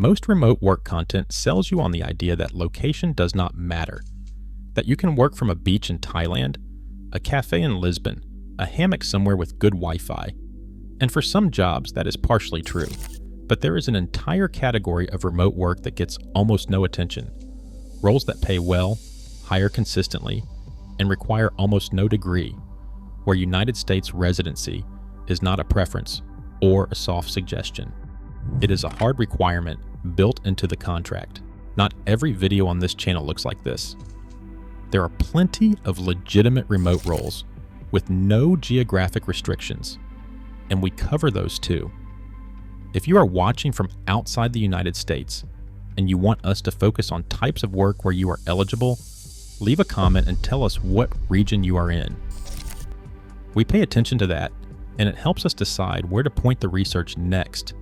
Most remote work content sells you on the idea that location does not matter, that you can work from a beach in Thailand, a cafe in Lisbon, a hammock somewhere with good Wi-Fi. And for some jobs, that is partially true. But there is an entire category of remote work that gets almost no attention. Roles that pay well, hire consistently, and require almost no degree, where United States residency is not a preference or a soft suggestion. It is a hard requirement built into the contract. Not every video on this channel looks like this. There are plenty of legitimate remote roles with no geographic restrictions, and we cover those too. If you are watching from outside the United States and you want us to focus on types of work where you are eligible, leave a comment and tell us what region you are in. We pay attention to that, and it helps us decide where to point the research next.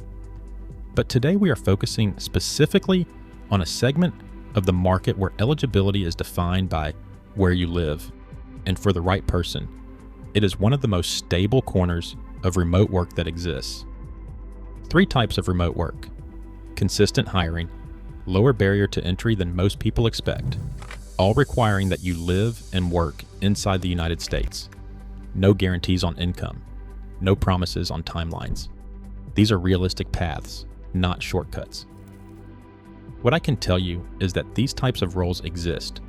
But today we are focusing specifically on a segment of the market where eligibility is defined by where you live, and for the right person. It is one of the most stable corners of remote work that exists. 3 types of remote work: consistent hiring, lower barrier to entry than most people expect, all requiring that you live and work inside the United States. No guarantees on income, no promises on timelines. These are realistic paths, not shortcuts. What I can tell you is that these types of roles exist.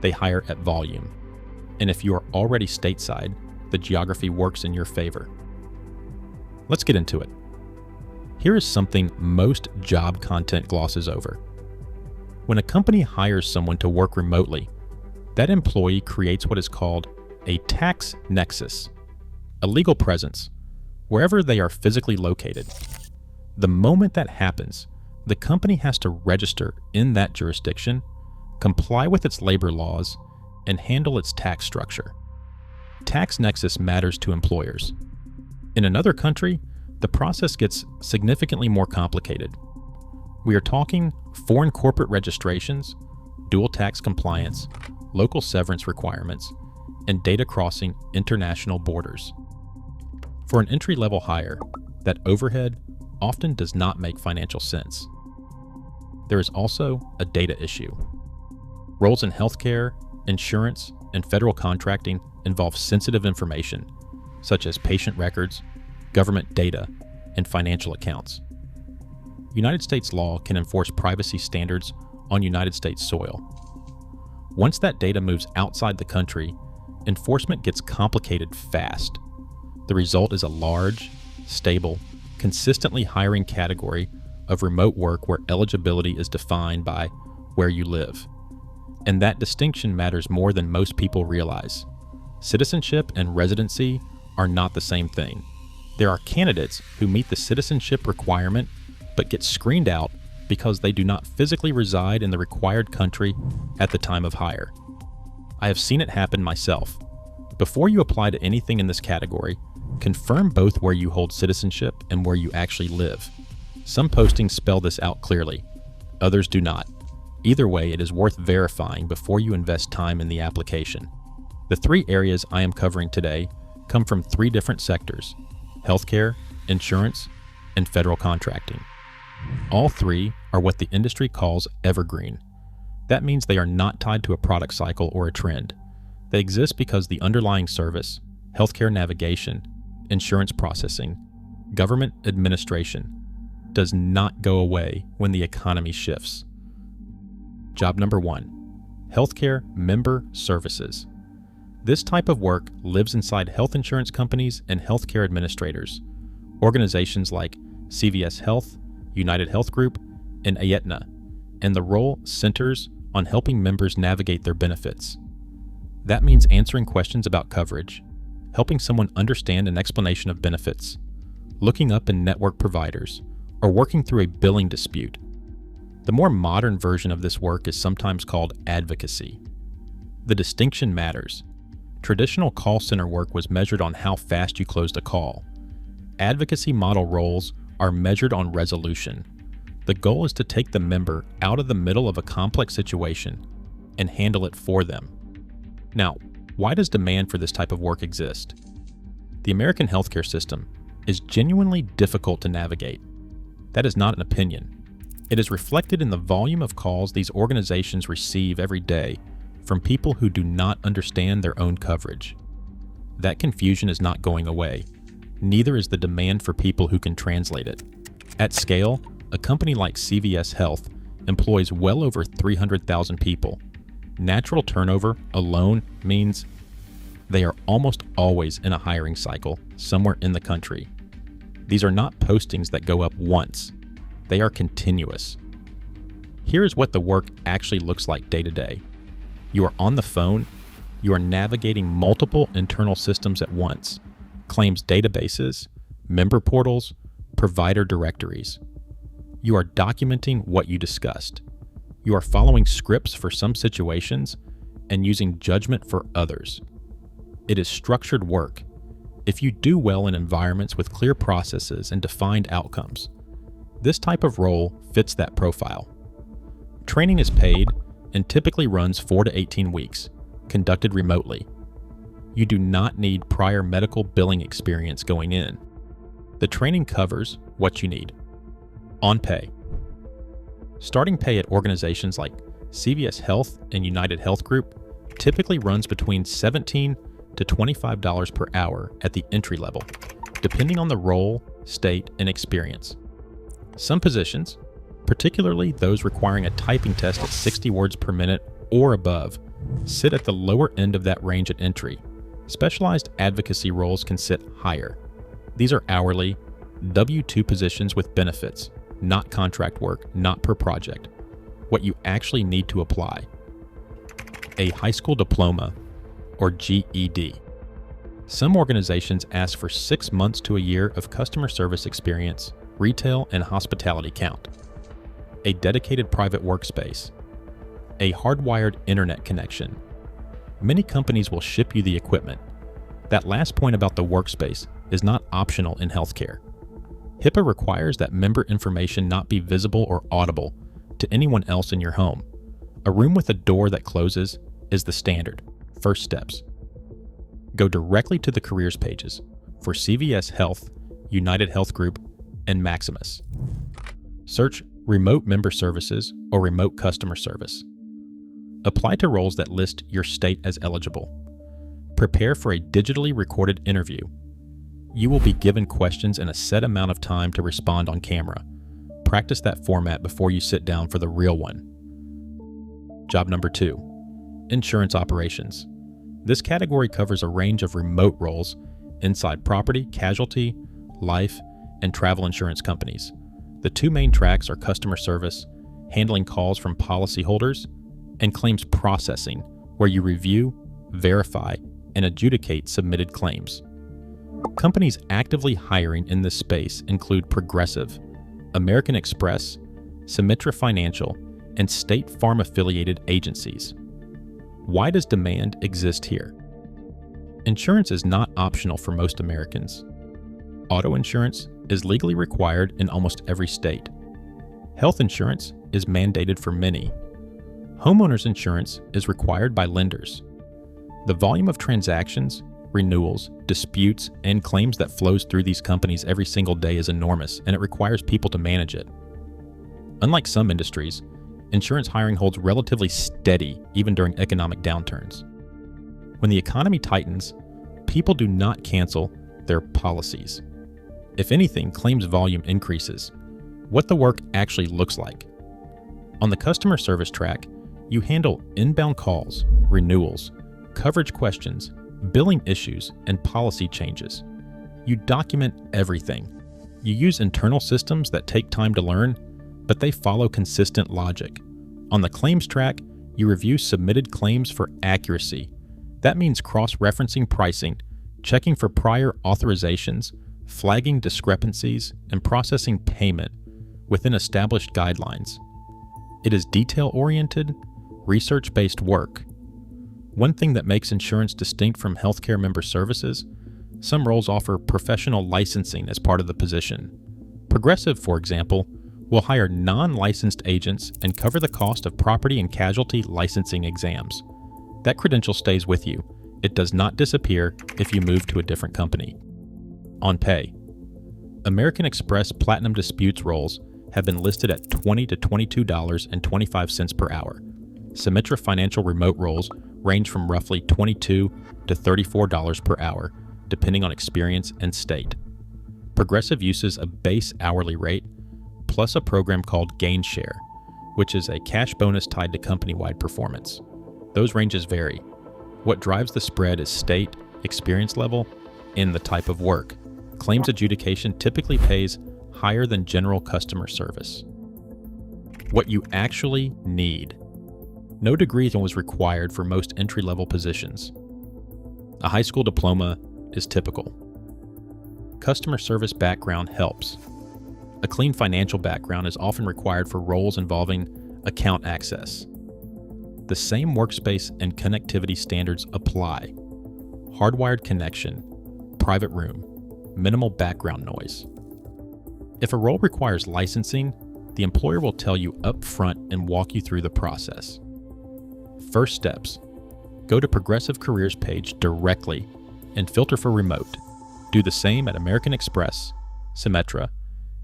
They hire at volume. And if you are already stateside, the geography works in your favor. Let's get into it. Here is something most job content glosses over. When a company hires someone to work remotely, that employee creates what is called a tax nexus, a legal presence, wherever they are physically located. The moment that happens, the company has to register in that jurisdiction, comply with its labor laws, and handle its tax structure. Tax nexus matters to employers. In another country, the process gets significantly more complicated. We are talking foreign corporate registrations, dual tax compliance, local severance requirements, and data crossing international borders. For an entry-level hire, that overhead often does not make financial sense. There is also a data issue. Roles in healthcare, insurance, and federal contracting involve sensitive information, such as patient records, government data, and financial accounts. United States law can enforce privacy standards on United States soil. Once that data moves outside the country, enforcement gets complicated fast. The result is a large, stable, consistently hiring category of remote work where eligibility is defined by where you live. And that distinction matters more than most people realize. Citizenship and residency are not the same thing. There are candidates who meet the citizenship requirement but get screened out because they do not physically reside in the required country at the time of hire. I have seen it happen myself. Before you apply to anything in this category, confirm both where you hold citizenship and where you actually live. Some postings spell this out clearly, others do not. Either way, it is worth verifying before you invest time in the application. The 3 areas I am covering today come from 3 different sectors: healthcare, insurance, and federal contracting. All 3 are what the industry calls evergreen. That means they are not tied to a product cycle or a trend. They exist because the underlying service, healthcare navigation, insurance processing, government administration, does not go away when the economy shifts. Job number 1, healthcare member services. This type of work lives inside health insurance companies and healthcare administrators, organizations like CVS Health, United Health Group, and Aetna, and the role centers on helping members navigate their benefits. That means answering questions about coverage, helping someone understand an explanation of benefits, looking up in network providers, or working through a billing dispute. The more modern version of this work is sometimes called advocacy. The distinction matters. Traditional call center work was measured on how fast you closed a call. Advocacy model roles are measured on resolution. The goal is to take the member out of the middle of a complex situation and handle it for them. Now, why does demand for this type of work exist? The American healthcare system is genuinely difficult to navigate. That is not an opinion. It is reflected in the volume of calls these organizations receive every day from people who do not understand their own coverage. That confusion is not going away. Neither is the demand for people who can translate it. At scale, a company like CVS Health employs well over 300,000 people. Natural turnover alone means they are almost always in a hiring cycle somewhere in the country. These are not postings that go up once. They are continuous. Here is what the work actually looks like day to day. You are on the phone. You are navigating multiple internal systems at once: claims databases, member portals, provider directories. You are documenting what you discussed. You are following scripts for some situations and using judgment for others. It is structured work. If you do well in environments with clear processes and defined outcomes, this type of role fits that profile. Training is paid and typically runs 4 to 18 weeks, conducted remotely. You do not need prior medical billing experience going in. The training covers what you need. On pay. Starting pay at organizations like CVS Health and United Health Group typically runs between $17 to $25 per hour at the entry level, depending on the role, state, and experience. Some positions, particularly those requiring a typing test at 60 words per minute or above, sit at the lower end of that range at entry. Specialized advocacy roles can sit higher. These are hourly, W-2 positions with benefits, not contract work, not per project. What you actually need to apply: a high school diploma or GED. Some organizations ask for 6 months to a year of customer service experience, retail and hospitality count, a dedicated private workspace, a hardwired internet connection. Many companies will ship you the equipment. That last point about the workspace is not optional in healthcare. HIPAA requires that member information not be visible or audible to anyone else in your home. A room with a door that closes is the standard. First steps. Go directly to the careers pages for CVS Health, United Health Group, and Maximus. Search Remote Member Services or Remote Customer Service. Apply to roles that list your state as eligible. Prepare for a digitally recorded interview. You will be given questions in a set amount of time to respond on camera. Practice that format before you sit down for the real one. Job number 2, insurance operations. This category covers a range of remote roles inside property, casualty, life, and travel insurance companies. The 2 main tracks are customer service, handling calls from policyholders, and claims processing, where you review, verify, and adjudicate submitted claims. Companies actively hiring in this space include Progressive, American Express, Symetra Financial, and State Farm affiliated agencies. Why does demand exist here? Insurance is not optional for most Americans. Auto insurance is legally required in almost every state. Health insurance is mandated for many. Homeowners insurance is required by lenders. The volume of transactions, renewals, disputes, and claims that flows through these companies every single day is enormous, and it requires people to manage it. Unlike some industries, insurance hiring holds relatively steady even during economic downturns. When the economy tightens, people do not cancel their policies. If anything, claims volume increases. What the work actually looks like. On the customer service track, you handle inbound calls, renewals, coverage questions, billing issues, and policy changes. You document everything. You use internal systems that take time to learn, but they follow consistent logic. On the claims track, you review submitted claims for accuracy. That means cross-referencing pricing, checking for prior authorizations, flagging discrepancies, and processing payment within established guidelines. It is detail-oriented, research-based work. One thing that makes insurance distinct from healthcare member services, some roles offer professional licensing as part of the position. Progressive, for example, will hire non-licensed agents and cover the cost of property and casualty licensing exams. That credential stays with you. It does not disappear if you move to a different company. On pay. American Express Platinum Disputes roles have been listed at $20 to $22.25 per hour. Symetra financial remote roles range from roughly $22 to $34 per hour, depending on experience and state. Progressive uses a base hourly rate plus a program called Gain Share, which is a cash bonus tied to company-wide performance. Those ranges vary. What drives the spread is state, experience level, and the type of work. Claims adjudication typically pays higher than general customer service. What you actually need. No degree was required for most entry-level positions. A high school diploma is typical. Customer service background helps. A clean financial background is often required for roles involving account access. The same workspace and connectivity standards apply. Hardwired connection, private room, minimal background noise. If a role requires licensing, the employer will tell you up front and walk you through the process. First steps. Go to Progressive Careers page directly and filter for remote. Do the same at American Express, Symetra,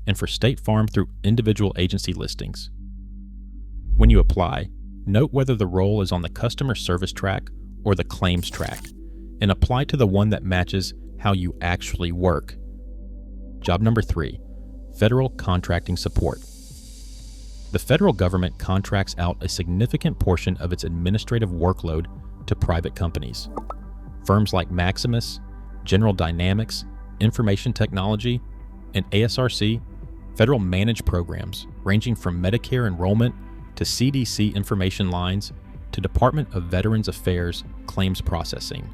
and for State Farm through individual agency listings. When you apply, note whether the role is on the customer service track or the claims track, and apply to the one that matches how you actually work. Job number 3, federal contracting support. The federal government contracts out a significant portion of its administrative workload to private companies. Firms like Maximus, General Dynamics, Information Technology, and ASRC federal managed programs ranging from Medicare enrollment to CDC information lines to Department of Veterans Affairs claims processing.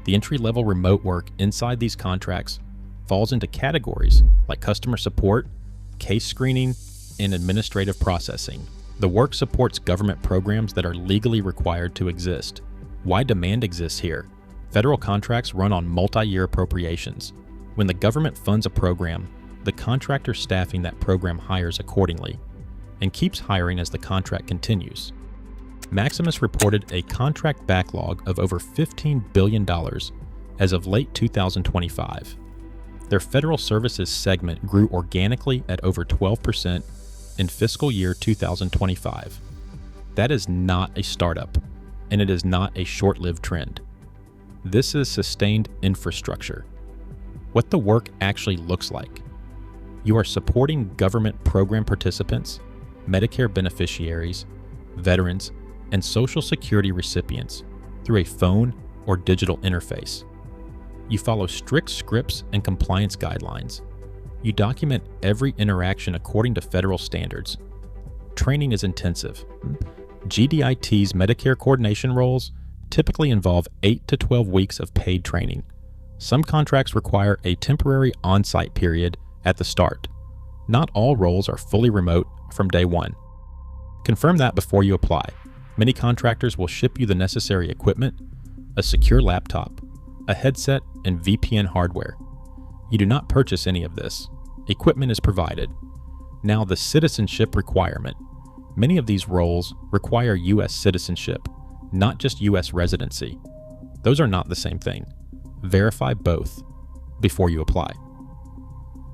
The entry-level remote work inside these contracts falls into categories like customer support, case screening, and administrative processing. The work supports government programs that are legally required to exist. Why demand exists here? Federal contracts run on multi-year appropriations. When the government funds a program, the contractor staffing that program hires accordingly and keeps hiring as the contract continues. Maximus reported a contract backlog of over $15 billion as of late 2025. Their federal services segment grew organically at over 12% in fiscal year 2025. That is not a startup, and it is not a short-lived trend. This is sustained infrastructure. What the work actually looks like. You are supporting government program participants, Medicare beneficiaries, veterans, and Social Security recipients through a phone or digital interface. You follow strict scripts and compliance guidelines. You document every interaction according to federal standards. Training is intensive. GDIT's Medicare coordination roles typically involve 8 to 12 weeks of paid training. Some contracts require a temporary on-site period at the start. Not all roles are fully remote from day one. Confirm that before you apply. Many contractors will ship you the necessary equipment, a secure laptop, a headset, and VPN hardware. You do not purchase any of this. Equipment is provided. Now, the citizenship requirement. Many of these roles require U.S. citizenship, not just U.S. residency. Those are not the same thing. Verify both before you apply.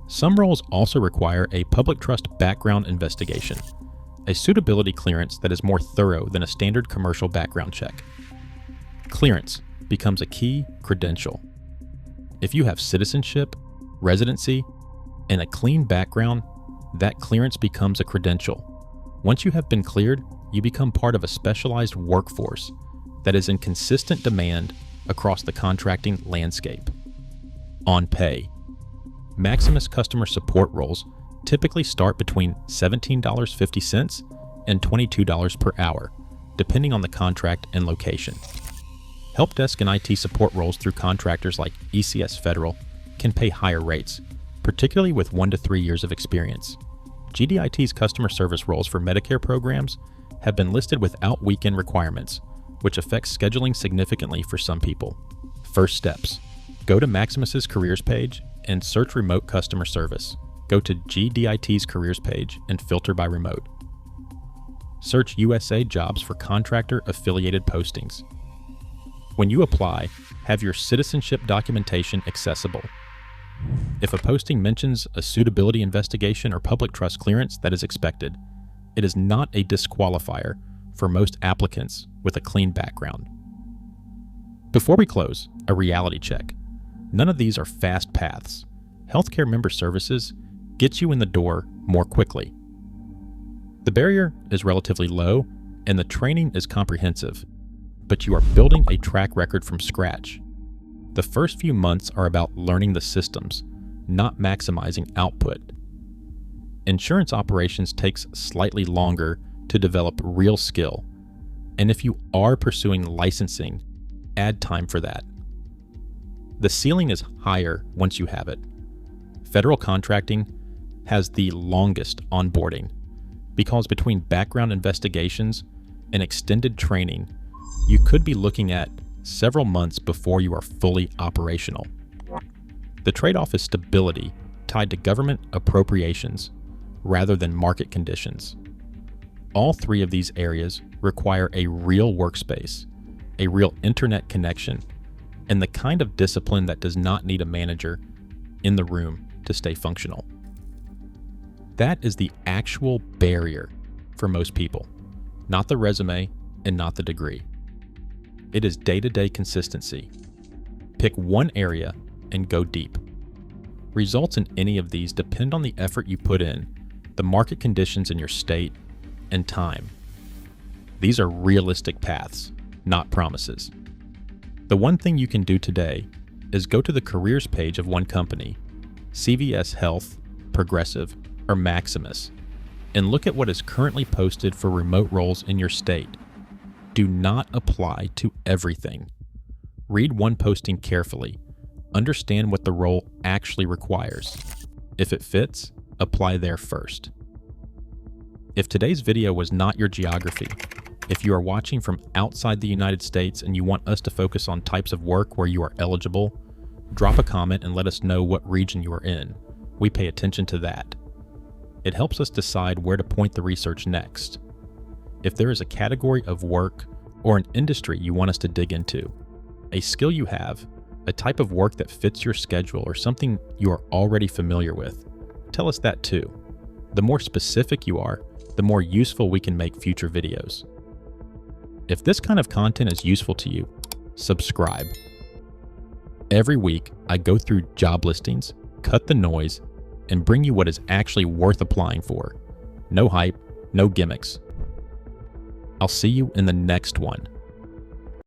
Some roles also require a public trust background investigation, a suitability clearance that is more thorough than a standard commercial background check. Clearance becomes a key credential. If you have citizenship, residency, and a clean background, that clearance becomes a credential. Once you have been cleared, you become part of a specialized workforce that is in consistent demand across the contracting landscape. On pay. Maximus customer support roles typically start between $17.50 and $22 per hour, depending on the contract and location. Help desk and IT support roles through contractors like ECS Federal can pay higher rates, particularly with 1 to 3 years of experience. GDIT's customer service roles for Medicare programs have been listed without weekend requirements, which affects scheduling significantly for some people. First steps. Go to Maximus's careers page and search remote customer service. Go to GDIT's careers page and filter by remote. Search USA jobs for contractor-affiliated postings. When you apply, have your citizenship documentation accessible. If a posting mentions a suitability investigation or public trust clearance, that is expected. It is not a disqualifier for most applicants with a clean background. Before we close, a reality check. None of these are fast paths. Healthcare member services gets you in the door more quickly. The barrier is relatively low and the training is comprehensive, but you are building a track record from scratch. The first few months are about learning the systems, not maximizing output. Insurance operations takes slightly longer to develop real skill, and if you are pursuing licensing, add time for that. The ceiling is higher once you have it. Federal contracting has the longest onboarding because between background investigations and extended training, you could be looking at several months before you are fully operational. The trade-off is stability tied to government appropriations rather than market conditions. All three of these areas require a real workspace, a real internet connection, and the kind of discipline that does not need a manager in the room to stay functional. That is the actual barrier for most people, not the resume and not the degree. It is day-to-day consistency. Pick one area and go deep. Results in any of these depend on the effort you put in, the market conditions in your state, and time. These are realistic paths, not promises. The one thing you can do today is go to the careers page of one company, CVS Health, Progressive, or Maximus, and look at what is currently posted for remote roles in your state. Do not apply to everything. Read one posting carefully. Understand what the role actually requires. If it fits, apply there first. If today's video was not your geography, if you are watching from outside the United States and you want us to focus on types of work where you are eligible, drop a comment and let us know what region you are in. We pay attention to that. It helps us decide where to point the research next. If there is a category of work or an industry you want us to dig into, a skill you have, a type of work that fits your schedule, or something you are already familiar with, tell us that too. The more specific you are, the more useful we can make future videos. If this kind of content is useful to you, subscribe. Every week, I go through job listings, cut the noise, and bring you what is actually worth applying for. No hype, no gimmicks. I'll see you in the next one.